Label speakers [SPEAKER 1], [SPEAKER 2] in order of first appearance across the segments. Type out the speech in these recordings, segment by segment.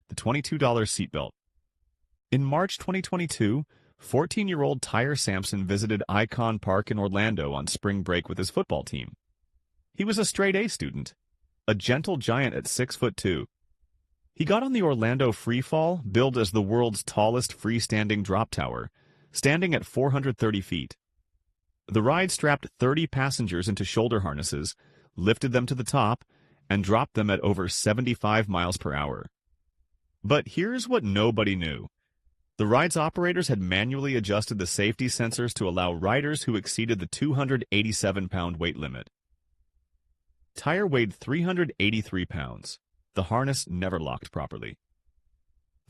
[SPEAKER 1] the $22 seatbelt. In March 2022, 14-year-old Tyre Sampson visited Icon Park in Orlando on spring break with his football team. He was a straight-A student, a gentle giant at 6'2". He got on the Orlando Free Fall, billed as the world's tallest freestanding drop tower, standing at 430 feet. The ride strapped 30 passengers into shoulder harnesses, lifted them to the top, and dropped them at over 75 miles per hour. But here's what nobody knew. The ride's operators had manually adjusted the safety sensors to allow riders who exceeded the 287-pound weight limit. Tyre weighed 383 pounds. The harness never locked properly.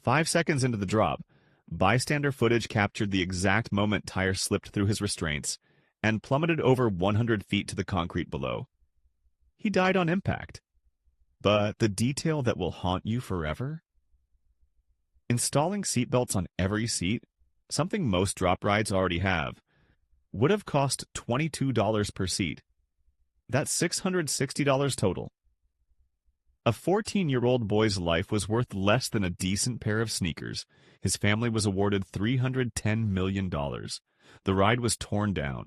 [SPEAKER 1] 5 seconds into the drop, bystander footage captured the exact moment Tyre slipped through his restraints and plummeted over 100 feet to the concrete below. He died on impact. But the detail that will haunt you forever? Installing seatbelts on every seat, something most drop rides already have, would have cost $22 per seat. That's $660 total. A 14-year-old boy's life was worth less than a decent pair of sneakers. His family was awarded $310 million. The ride was torn down.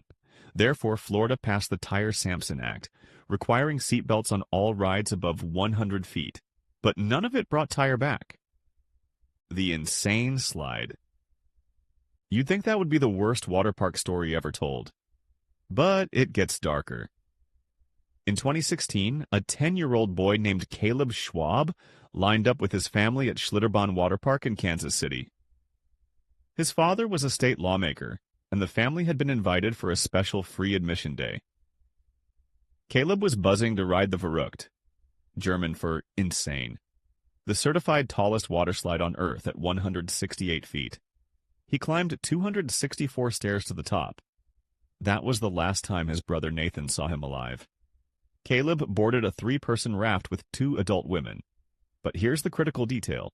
[SPEAKER 1] Therefore, Florida passed the Tyre Sampson Act, requiring seatbelts on all rides above 100 feet. But none of it brought Tyre back. The insane slide. You'd think that would be the worst water park story ever told. But it gets darker. In 2016, a 10-year-old boy named Caleb Schwab lined up with his family at Schlitterbahn Water Park in Kansas City. His father was a state lawmaker, and the family had been invited for a special free admission day. Caleb was buzzing to ride the Verrückt, German for insane, the certified tallest water slide on Earth at 168 feet. He climbed 264 stairs to the top. That was the last time his brother Nathan saw him alive. Caleb boarded a 3-person raft with 2 adult women. But here's the critical detail.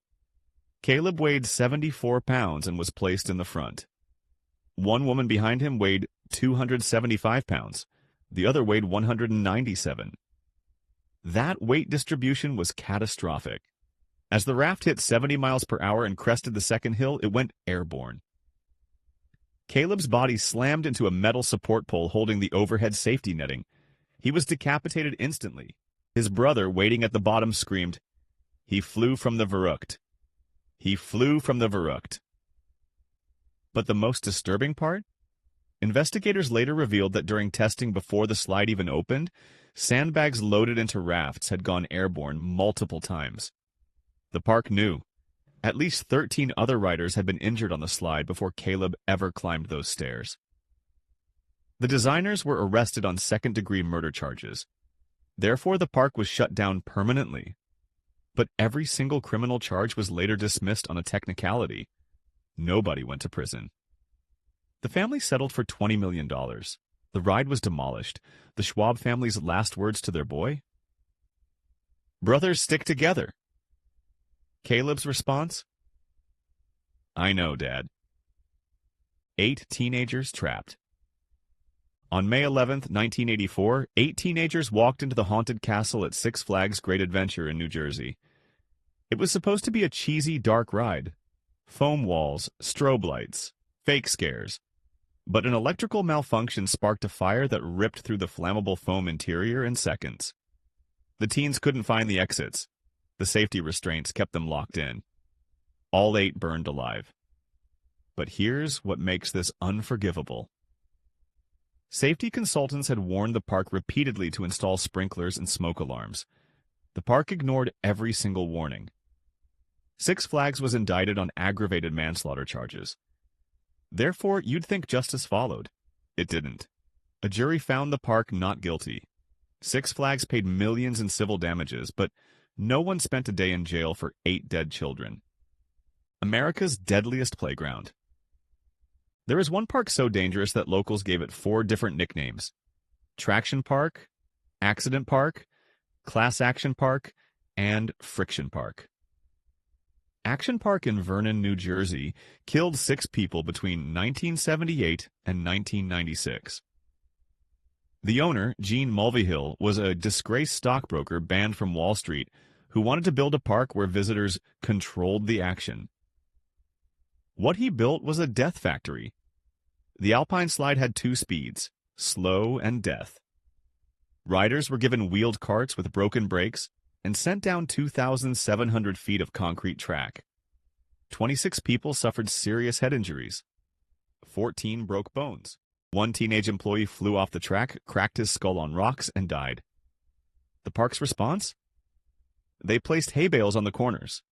[SPEAKER 1] Caleb weighed 74 pounds and was placed in the front. One woman behind him weighed 275 pounds. The other weighed 197. That weight distribution was catastrophic. As the raft hit 70 miles per hour and crested the second hill, it went airborne. Caleb's body slammed into a metal support pole holding the overhead safety netting. He was decapitated instantly. His brother, waiting at the bottom, screamed, "He flew from the Verrückt. He flew from the Verrückt." But the most disturbing part? Investigators later revealed that during testing before the slide even opened, sandbags loaded into rafts had gone airborne multiple times. The park knew. At least 13 other riders had been injured on the slide before Caleb ever climbed those stairs. The designers were arrested on second-degree murder charges. Therefore, the park was shut down permanently. But every single criminal charge was later dismissed on a technicality. Nobody went to prison. The family settled for $20 million. The ride was demolished. The Schwab family's last words to their boy? "Brothers stick together." Caleb's response? "I know, Dad." 8 teenagers trapped. On May 11, 1984, 8 teenagers walked into the haunted castle at Six Flags Great Adventure in New Jersey. It was supposed to be a cheesy, dark ride. Foam walls, strobe lights, fake scares. But an electrical malfunction sparked a fire that ripped through the flammable foam interior in seconds. The teens couldn't find the exits. The safety restraints kept them locked in. All 8 burned alive. But here's what makes this unforgivable. Safety consultants had warned the park repeatedly to install sprinklers and smoke alarms. The park ignored every single warning. Six Flags was indicted on aggravated manslaughter charges. Therefore, you'd think justice followed. It didn't. A jury found the park not guilty. Six Flags paid millions in civil damages, but no one spent a day in jail for 8 dead children. America's deadliest playground. There is one park so dangerous that locals gave it 4 different nicknames: Traction Park, Accident Park, Class Action Park, and Friction Park. Action Park in Vernon, New Jersey, killed 6 people between 1978 and 1996. The owner, Gene Mulvihill, was a disgraced stockbroker banned from Wall Street who wanted to build a park where visitors controlled the action. What he built was a death factory. The Alpine slide had two speeds, slow and death. Riders were given wheeled carts with broken brakes and sent down 2,700 feet of concrete track. 26 people suffered serious head injuries. 14 broke bones. One teenage employee flew off the track, cracked his skull on rocks, and died. The park's response? They placed hay bales on the corners.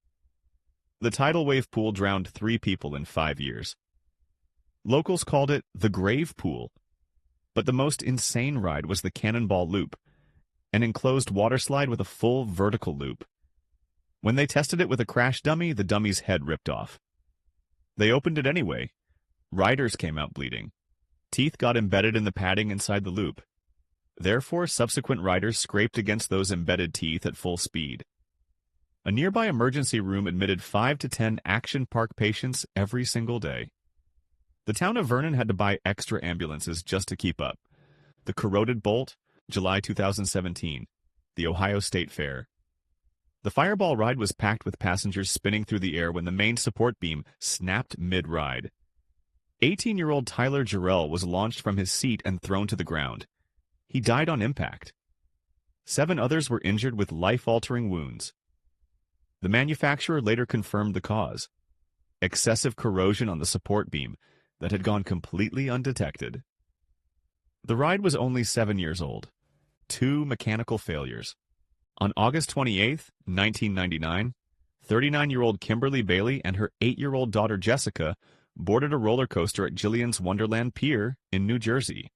[SPEAKER 1] The tidal wave pool drowned 3 people in 5 years. Locals called it the Grave Pool, but the most insane ride was the Cannonball Loop, an enclosed water slide with a full vertical loop. When they tested it with a crash dummy, the dummy's head ripped off. They opened it anyway. Riders came out bleeding. Teeth got embedded in the padding inside the loop. Therefore, subsequent riders scraped against those embedded teeth at full speed. A nearby emergency room admitted 5 to 10 action park patients every single day. The town of Vernon had to buy extra ambulances just to keep up. The Corroded Bolt, July 2017, the Ohio State Fair. The Fireball ride was packed with passengers spinning through the air when the main support beam snapped mid-ride. 18-year-old Tyler Jarrell was launched from his seat and thrown to the ground. He died on impact. 7 others were injured with life-altering wounds. The manufacturer later confirmed the cause: excessive corrosion on the support beam that had gone completely undetected. The ride was only 7 years old. 2 mechanical failures. On August 28, 1999, 39-year-old Kimberly Bailey and her 8-year-old daughter Jessica boarded a roller coaster at Jillian's Wonderland Pier in New Jersey.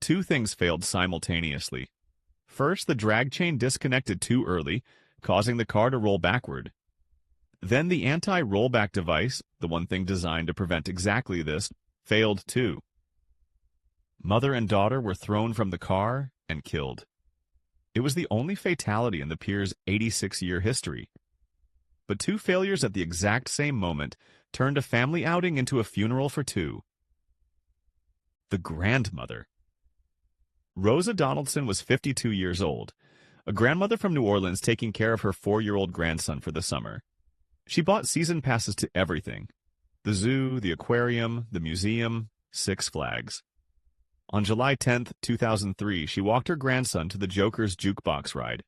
[SPEAKER 1] 2 things failed simultaneously. First, the drag chain disconnected too early, causing the car to roll backward. Then the anti-rollback device, the one thing designed to prevent exactly this, failed too. Mother and daughter were thrown from the car and killed. It was the only fatality in the pier's 86-year history. But 2 failures at the exact same moment turned a family outing into a funeral for 2. The grandmother. Rosa Donaldson was 52 years old, a grandmother from New Orleans taking care of her 4-year-old grandson for the summer. She bought season passes to everything: the zoo, the aquarium, the museum, Six Flags. On July 10, 2003, she walked her grandson to the Joker's Jukebox ride.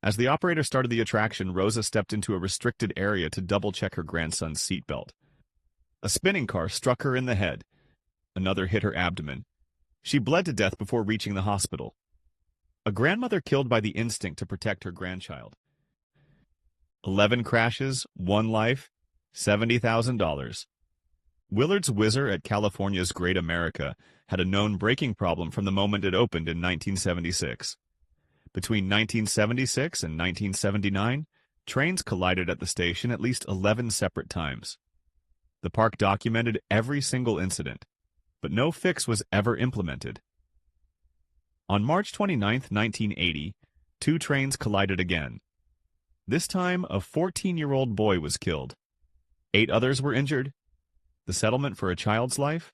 [SPEAKER 1] As the operator started the attraction, Rosa stepped into a restricted area to double-check her grandson's seatbelt. A spinning car struck her in the head. Another hit her abdomen. She bled to death before reaching the hospital. A grandmother killed by the instinct to protect her grandchild. 11 crashes, 1 life, $70,000. Willard's Whizzer at California's Great America had a known braking problem from the moment it opened in 1976. Between 1976 and 1979, trains collided at the station at least 11 separate times. The park documented every single incident, but no fix was ever implemented. On March 29, 1980, 2 trains collided again. This time, a 14-year-old boy was killed. 8 others were injured. The settlement for a child's life?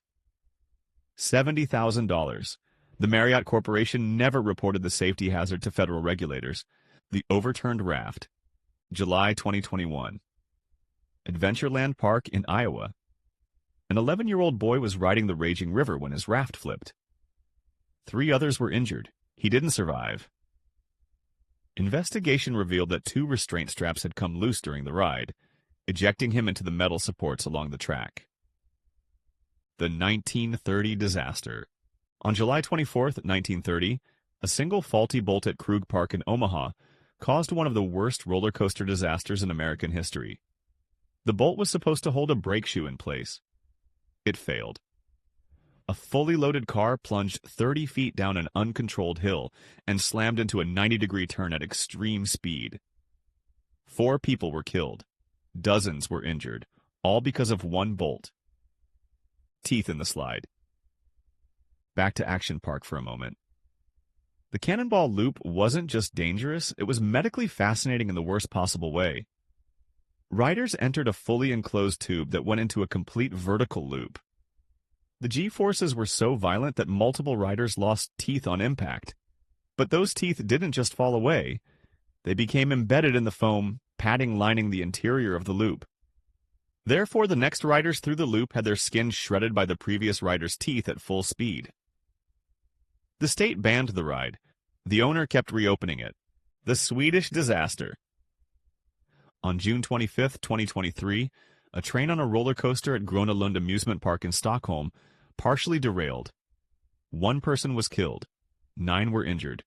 [SPEAKER 1] $70,000. The Marriott Corporation never reported the safety hazard to federal regulators. The overturned raft. July 2021. Adventureland Park in Iowa. An 11-year-old boy was riding the raging river when his raft flipped. 3 others were injured. He didn't survive. Investigation revealed that 2 restraint straps had come loose during the ride, ejecting him into the metal supports along the track. The 1930 disaster. On July 24, 1930, a single faulty bolt at Krug Park in Omaha caused one of the worst roller coaster disasters in American history. The bolt was supposed to hold a brake shoe in place. It failed. A fully loaded car plunged 30 feet down an uncontrolled hill and slammed into a 90-degree turn at extreme speed. 4 people were killed. Dozens were injured, all because of one bolt. Teeth in the slide. Back to Action Park for a moment. The Cannonball Loop wasn't just dangerous, it was medically fascinating in the worst possible way. Riders entered a fully enclosed tube that went into a complete vertical loop. The G-forces were so violent that multiple riders lost teeth on impact. But those teeth didn't just fall away. They became embedded in the foam, padding lining the interior of the loop. Therefore, the next riders through the loop had their skin shredded by the previous rider's teeth at full speed. The state banned the ride. The owner kept reopening it. The Swedish disaster. On June 25, 2023, a train on a roller coaster at Gröna Lund Amusement Park in Stockholm partially derailed. 1 person was killed. 9 were injured.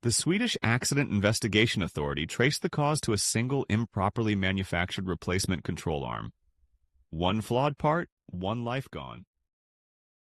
[SPEAKER 1] The Swedish Accident Investigation Authority traced the cause to a single improperly manufactured replacement control arm. 1 flawed part, 1 life gone.